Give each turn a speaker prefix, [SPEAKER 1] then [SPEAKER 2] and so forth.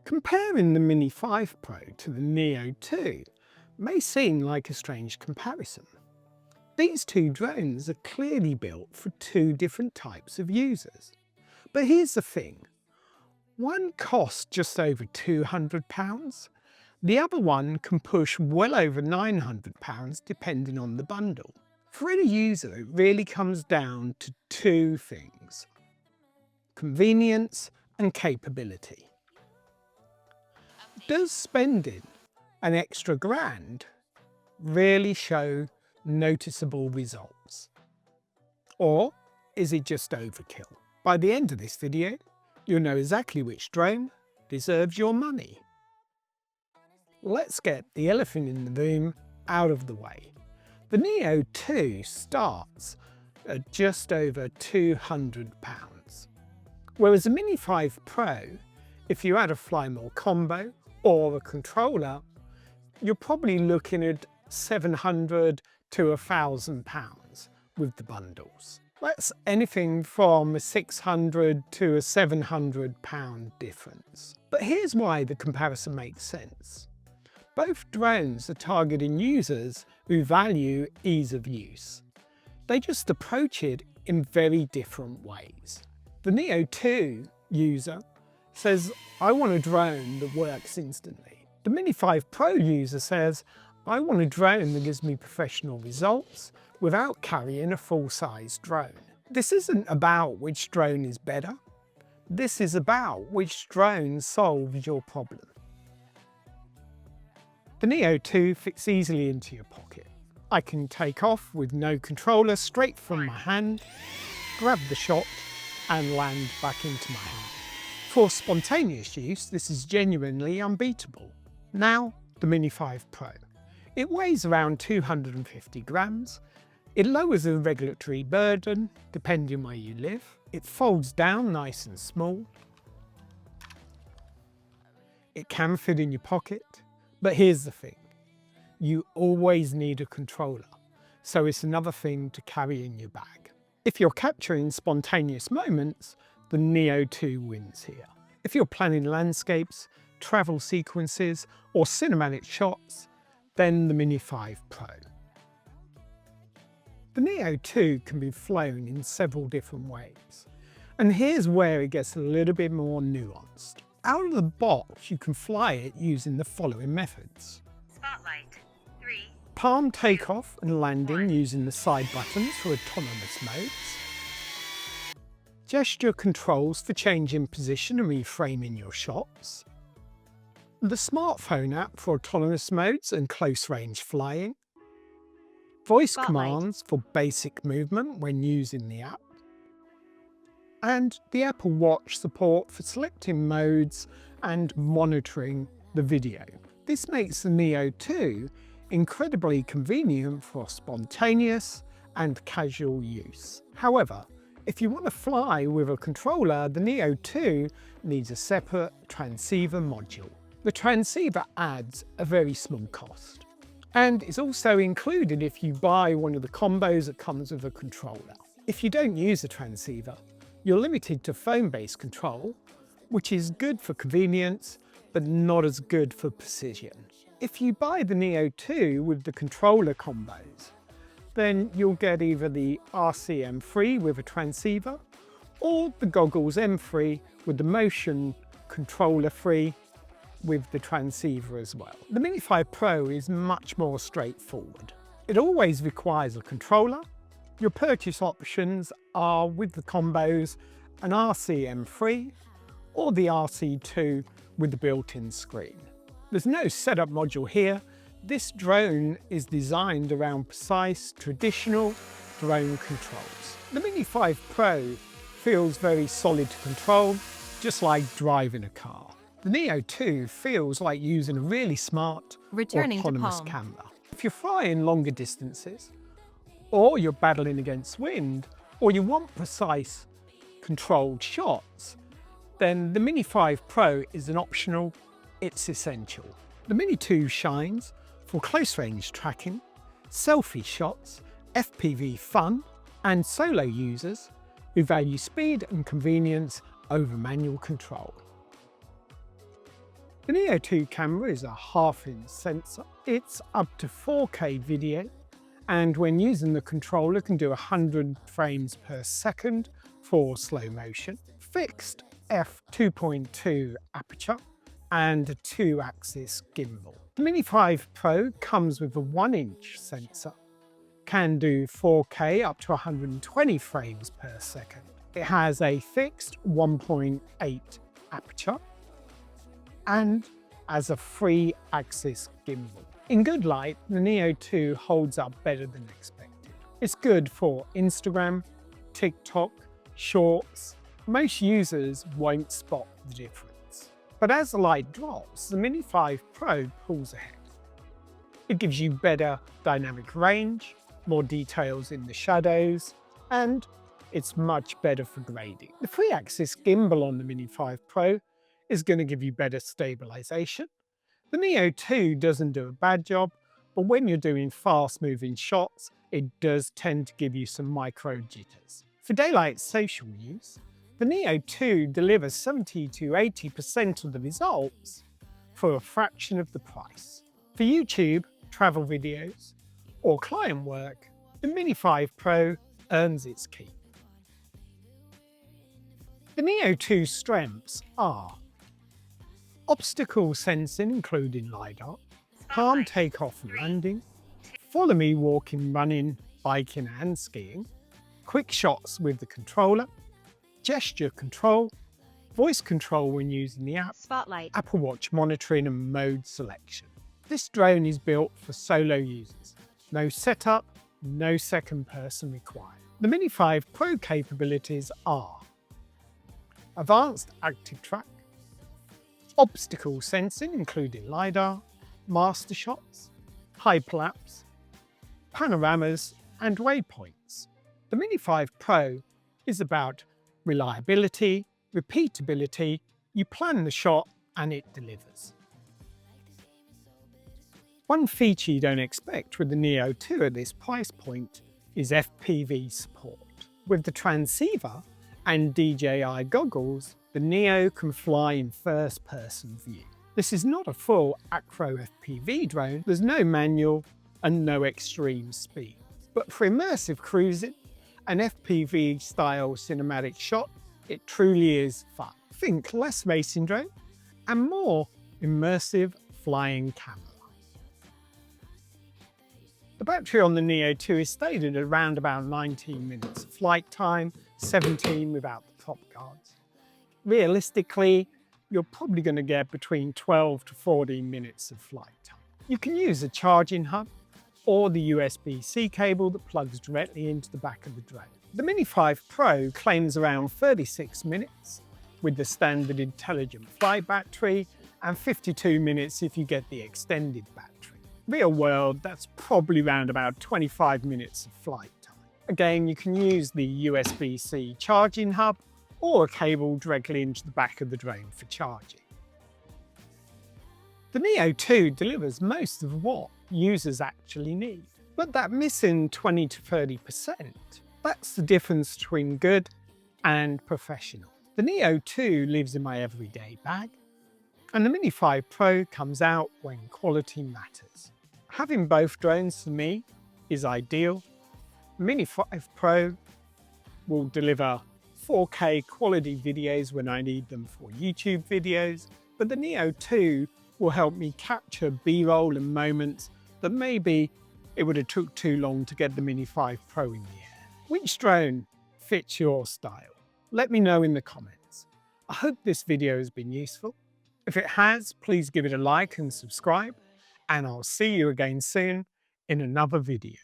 [SPEAKER 1] Comparing the Mini 5 Pro to the Neo 2 may seem like a strange comparison. These two drones are clearly built for two different types of users. But here's the thing, one costs just over £200, the other one can push well over £900 depending on the bundle. For any user, it really comes down to two things: convenience and capability. Does spending an extra grand really show noticeable results? Or is it just overkill? By the end of this video, you'll know exactly which drone deserves your money. Let's get the elephant in the room out of the way. The Neo 2 starts at just over £200, whereas the Mini 5 Pro, if you add a Fly More combo or a controller, you're probably looking at £700 to £1,000 with the bundles. That's anything from a £600 to a £700 difference. But here's why the comparison makes sense. Both drones are targeting users who value ease of use. They just approach it in very different ways. The Neo 2 user says, I want a drone that works instantly. The Mini 5 Pro user says, I want a drone that gives me professional results without carrying a full-size drone. This isn't about which drone is better. This is about which drone solves your problem. The Neo 2 fits easily into your pocket. I can take off with no controller straight from my hand, grab the shot and land back into my hand. For spontaneous use, this is genuinely unbeatable. Now, the Mini 5 Pro. It weighs around 250 grams. It lowers the regulatory burden depending where you live. It folds down nice and small. It can fit in your pocket. But here's the thing, you always need a controller, so it's another thing to carry in your bag. If you're capturing spontaneous moments, the Neo 2 wins here. If you're planning landscapes, travel sequences, or cinematic shots, then the Mini 5 Pro. The Neo 2 can be flown in several different ways, and here's where it gets a little bit more nuanced. Out of the box, you can fly it using the following methods.
[SPEAKER 2] Spotlight. 3.
[SPEAKER 1] Palm takeoff and landing using the side buttons for autonomous modes. Gesture controls for changing position and reframing your shots. The smartphone app for autonomous modes and close range flying. Voice commands for basic movement when using the app. And the Apple Watch support for selecting modes and monitoring the video. This makes the Neo 2 incredibly convenient for spontaneous and casual use. However, if you want to fly with a controller, the Neo 2 needs a separate transceiver module. The transceiver adds a very small cost, and is also included if you buy one of the combos that comes with a controller. If you don't use a transceiver, you're limited to phone-based control, which is good for convenience, but not as good for precision. If you buy the Neo 2 with the controller combos, then you'll get either the RC M3 with a transceiver, or the Goggles M3 with the motion controller free with the transceiver as well. The Mini 5 Pro is much more straightforward. It always requires a controller. Your purchase options are with the combos an RC M3 or the RC2 with the built-in screen. There's no setup module here. This drone is designed around precise, traditional drone controls. The Mini 5 Pro feels very solid to control, just like driving a car. The Neo 2 feels like using a really smart autonomous camera. If you're flying longer distances, or you're battling against wind, or you want precise, controlled shots, then the Mini 5 Pro isn't optional, it's essential. The Mini 2 shines for close-range tracking, selfie shots, FPV fun, and solo users who value speed and convenience over manual control. The Neo 2 camera is a half-inch sensor. It's up to 4K video, and when using the controller can do 100 frames per second for slow motion, fixed f2.2 aperture, and a 2-axis gimbal. The Mini 5 Pro comes with a 1-inch sensor, can do 4K up to 120 frames per second. It has a fixed 1.8 aperture and as a 3-axis gimbal. In good light, the Neo 2 holds up better than expected. It's good for Instagram, TikTok, Shorts. Most users won't spot the difference. But as the light drops, the Mini 5 Pro pulls ahead. It gives you better dynamic range, more details in the shadows, and it's much better for grading. The 3-axis gimbal on the Mini 5 Pro is going to give you better stabilization. The Neo 2 doesn't do a bad job, but when you're doing fast-moving shots, it does tend to give you some micro jitters. For daylight social use, the Neo 2 delivers 70 to 80% of the results for a fraction of the price. For YouTube, travel videos, or client work, the Mini 5 Pro earns its keep. The Neo 2's strengths are obstacle sensing, including LiDAR, calm takeoff and landing, follow me walking, running, biking and skiing, quick shots with the controller, gesture control, voice control when using the app,
[SPEAKER 2] Spotlight.
[SPEAKER 1] Apple Watch monitoring and mode selection. This drone is built for solo users. No setup, no second person required. The Mini 5 Pro capabilities are advanced active track, obstacle sensing including LiDAR, master shots, hyperlapse, panoramas and waypoints. The Mini 5 Pro is about reliability, repeatability. You plan the shot and it delivers. One feature you don't expect with the Neo 2 at this price point is FPV support. With the transceiver and DJI goggles, the Neo can fly in first-person view. This is not a full acro FPV drone. There's no manual and no extreme speed. But for immersive cruising, an FPV-style cinematic shot, it truly is fun. Think less racing drone and more immersive flying camera. The battery on the Neo 2 is stated at around about 19 minutes of flight time, 17 without the prop guards. Realistically, you're probably going to get between 12 to 14 minutes of flight time. You can use a charging hub or the USB-C cable that plugs directly into the back of the drone. The Mini 5 Pro claims around 36 minutes with the standard intelligent flight battery and 52 minutes if you get the extended battery. Real world, that's probably around about 25 minutes of flight time. Again, you can use the USB-C charging hub or a cable directly into the back of the drone for charging. The Neo 2 delivers most of what users actually need, but that missing 20 to 30%, that's the difference between good and professional. The Neo 2 lives in my everyday bag, and the Mini 5 Pro comes out when quality matters. Having both drones for me is ideal. Mini 5 Pro will deliver 4K quality videos when I need them for YouTube videos, but the Neo 2 will help me capture B-roll and moments that maybe it would have took too long to get the Mini 5 Pro in the air. Which drone fits your style? Let me know in the comments. I hope this video has been useful. If it has, please give it a like and subscribe, and I'll see you again soon in another video.